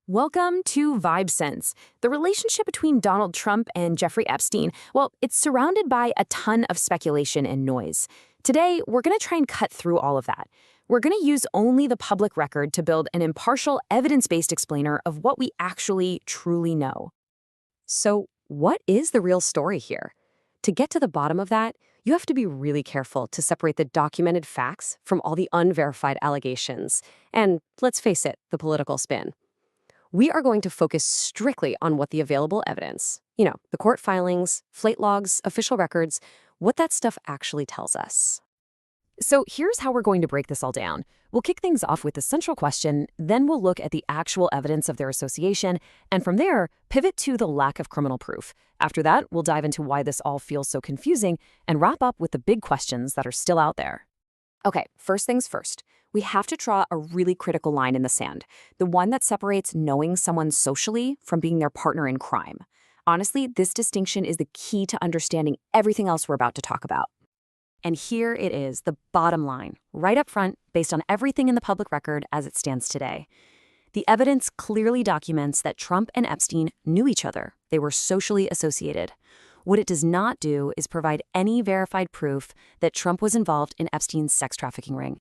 Welcome to Vibe Sense. The relationship between Donald Trump and Jeffrey Epstein, well, it's surrounded by a ton of speculation and noise. Today, we're going to try and cut through all of that. We're going to use only the public record to build an impartial, evidence-based explainer of what we actually truly know. So, what is the real story here? To get to the bottom of that, you have to be really careful to separate the documented facts from all the unverified allegations. And let's face it, the political spin. We are going to focus strictly on what the available evidence, the court filings, flight logs, official records, what that stuff actually tells us. So here's how we're going to break this all down. We'll kick things off with the central question, then we'll look at the actual evidence of their association, and from there, pivot to the lack of criminal proof. After that, we'll dive into why this all feels so confusing and wrap up with the big questions that are still out there. Okay, first things first. We have to draw a really critical line in the sand, the one that separates knowing someone socially from being their partner in crime. Honestly, this distinction is the key to understanding everything else we're about to talk about. And here it is, the bottom line, right up front, based on everything in the public record as it stands today. The evidence clearly documents that Trump and Epstein knew each other. They were socially associated. What it does not do is provide any verified proof that Trump was involved in Epstein's sex trafficking ring.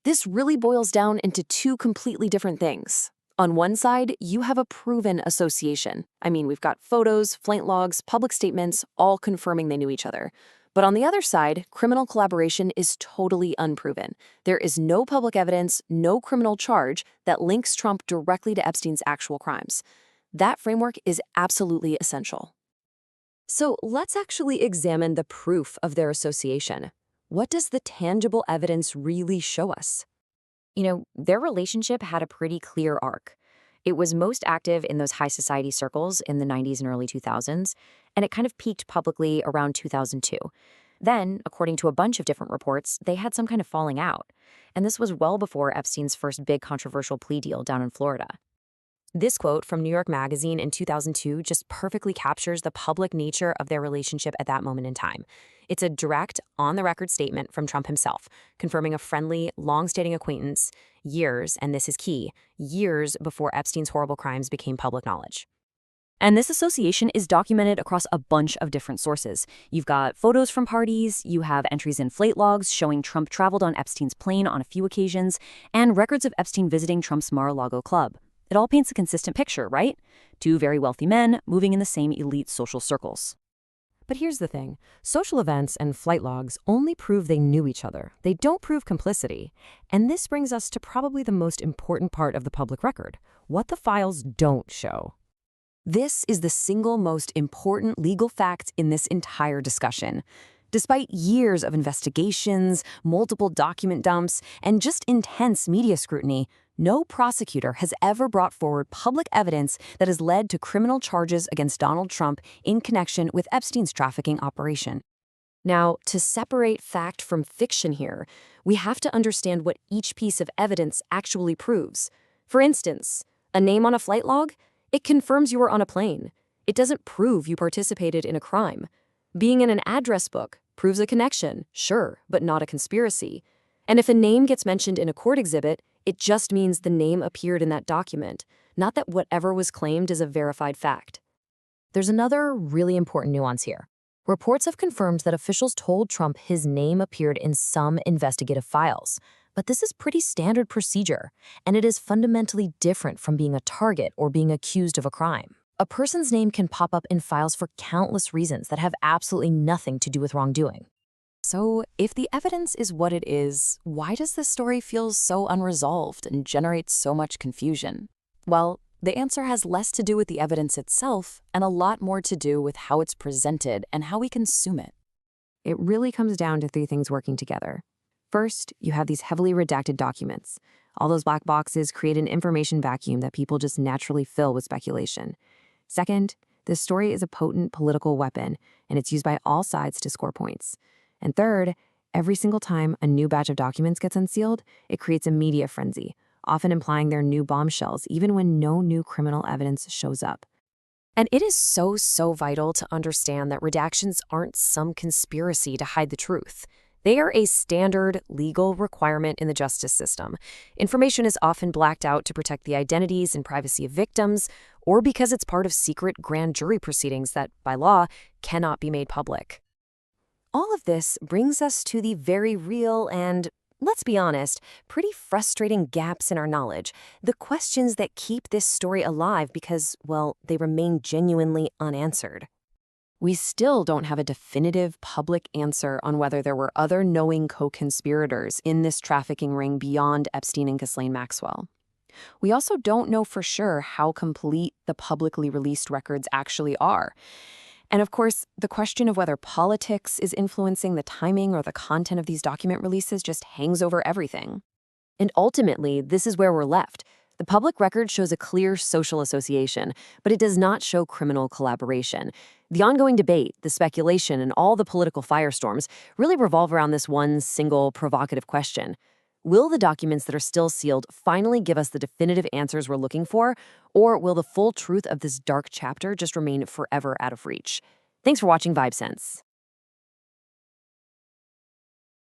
This really boils down into two completely different things. On one side, you have a proven association. We've got photos, flight logs, public statements, all confirming they knew each other. But on the other side, criminal collaboration is totally unproven. There is no public evidence, no criminal charge that links Trump directly to Epstein's actual crimes. That framework is absolutely essential. So let's actually examine the proof of their association. What does the tangible evidence really show us? Their relationship had a pretty clear arc. It was most active in those high society circles in the 90s and early 2000s, and it kind of peaked publicly around 2002. Then, according to a bunch of different reports, they had some kind of falling out. And this was well before Epstein's first big controversial plea deal down in Florida. This quote from New York Magazine in 2002 just perfectly captures the public nature of their relationship at that moment in time. It's a direct, on-the-record statement from Trump himself, confirming a friendly, long-standing acquaintance years, and this is key, years before Epstein's horrible crimes became public knowledge. And this association is documented across a bunch of different sources. You've got photos from parties, you have entries in flight logs showing Trump traveled on Epstein's plane on a few occasions, and records of Epstein visiting Trump's Mar-a-Lago club. It all paints a consistent picture, right? Two very wealthy men moving in the same elite social circles. But here's the thing. Social events and flight logs only prove they knew each other. They don't prove complicity. And this brings us to probably the most important part of the public record, what the files don't show. This is the single most important legal fact in this entire discussion. Despite years of investigations, multiple document dumps, and just intense media scrutiny, no prosecutor has ever brought forward public evidence that has led to criminal charges against Donald Trump in connection with Epstein's trafficking operation. Now, to separate fact from fiction here, we have to understand what each piece of evidence actually proves. For instance, a name on a flight log? It confirms you were on a plane. It doesn't prove you participated in a crime. Being in an address book proves a connection, sure, but not a conspiracy. And if a name gets mentioned in a court exhibit, it just means the name appeared in that document, not that whatever was claimed is a verified fact. There's another really important nuance here. Reports have confirmed that officials told Trump his name appeared in some investigative files. But this is pretty standard procedure, and it is fundamentally different from being a target or being accused of a crime. A person's name can pop up in files for countless reasons that have absolutely nothing to do with wrongdoing. So, if the evidence is what it is, why does this story feel so unresolved and generate so much confusion? Well, the answer has less to do with the evidence itself and a lot more to do with how it's presented and how we consume it. It really comes down to three things working together. First, you have these heavily redacted documents. All those black boxes create an information vacuum that people just naturally fill with speculation. Second, this story is a potent political weapon, and it's used by all sides to score points. And third, every single time a new batch of documents gets unsealed, it creates a media frenzy, often implying they're new bombshells, even when no new criminal evidence shows up. And it is so vital to understand that redactions aren't some conspiracy to hide the truth. They are a standard legal requirement in the justice system. Information is often blacked out to protect the identities and privacy of victims, or because it's part of secret grand jury proceedings that, by law, cannot be made public. All of this brings us to the very real and, let's be honest, pretty frustrating gaps in our knowledge, the questions that keep this story alive because, well, they remain genuinely unanswered. We still don't have a definitive public answer on whether there were other knowing co-conspirators in this trafficking ring beyond Epstein and Ghislaine Maxwell. We also don't know for sure how complete the publicly released records actually are. And of course, the question of whether politics is influencing the timing or the content of these document releases just hangs over everything. And ultimately, this is where we're left. The public record shows a clear social association, but it does not show criminal collaboration. The ongoing debate, the speculation, and all the political firestorms really revolve around this one single provocative question. Will the documents that are still sealed finally give us the definitive answers we're looking for, or will the full truth of this dark chapter just remain forever out of reach? Thanks for watching VibeSense.